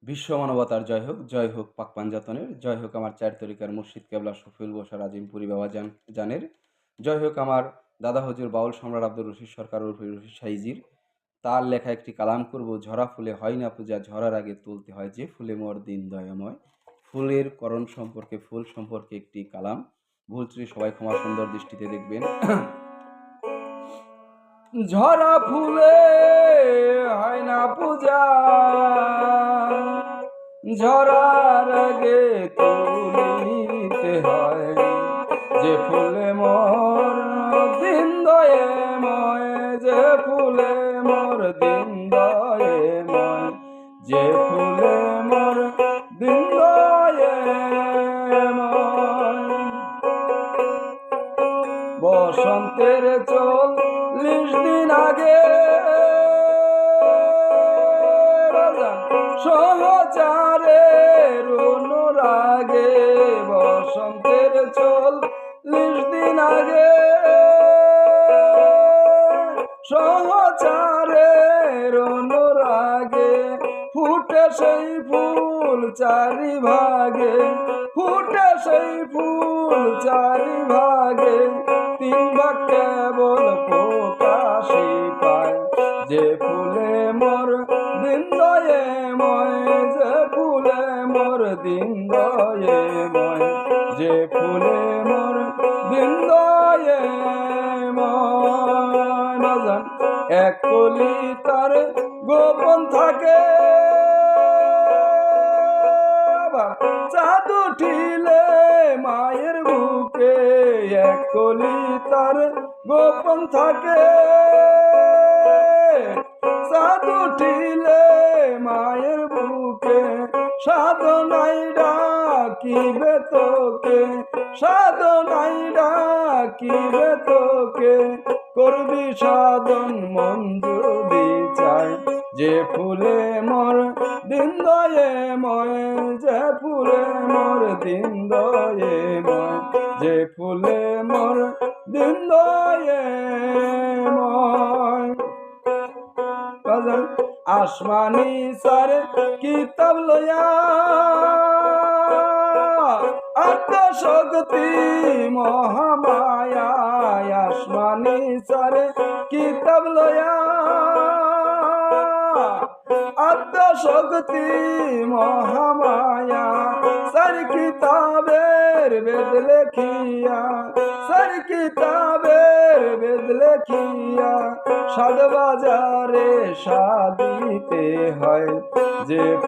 বিশ্ব মানবতার জয় হোক পাক পাঞ্জাতনের, জয় হোক আমার চায়ের তরিকার মুর্শিদ কেবলা শফিউল বশর আজিমপুরি বাবা জানের, জয় হোক আমার দাদা হুজুর বাউল সম্রাট আব্দুর রশিদ সরকার উর্ফে রশিদ সাইজির। তার লেখা একটি কালাম করব, ঝরা ফুলে হয় না পূজা, ঝরার আগে তুলতে হয় যে ফুলে মোর দিন দয়াময়। ফুলের করণ সম্পর্কে, ফুল সম্পর্কে একটি কালাম। ভুল ত্রুটি সবাই ক্ষমা সুন্দর দৃষ্টিতে দেখবেন। ঝরা ফুলে হয় না পূজা, ঝরার আগে তুলিতে হয় যে ফুলে মোর দিন দয়াময়, যে ফুলে মোর দিন দয়াময়, যে ফুলে মোর দিন দয়াময়। বসন্তের 40 দিন আগে সহচারের অনুরাগে, বসন্তের 40 দিন আগে সহচারের অনুরাগে ফুটে সেই ফুল চারি ভাগে, ফুটে সেই ফুল চারি ভাগে, 3 ভাগ কেবল প্রকাশই পায় যে ফুলে মোর দিন দয়াময়, যে ফুলে মোর দিন দয়াময়, যে ফুলে মোর দিন দয়াময়। এক কলি তার গোপন থাকে, চাঁদ উঠিলে মায়ের বুকে, এক কলি তার গোপন থাকে, চাঁদ উঠিলে মায়ের বুকে, সাধনাই ডাকিবে তোকে, সাধনাই ডাকিবে তোকে, করবি সাধন মন যদি চায় যে ফুলে মোর দিন দয়াময়, যে ফুলে মোর দিন দয়াময়, যে ফুলে মোর দিন দয়াময়। আসমানি সার কিতাব লয়া আত্মশক্তি মহামায়া, আসমানি সার কিতাব লয়া আত্মশক্তি মহামায়া, সার কিতাবের বেদ লেখিয়া, সার কিতাবের বেদ লেখিয়া, সাদ বাজারে সাদিতে হয় যে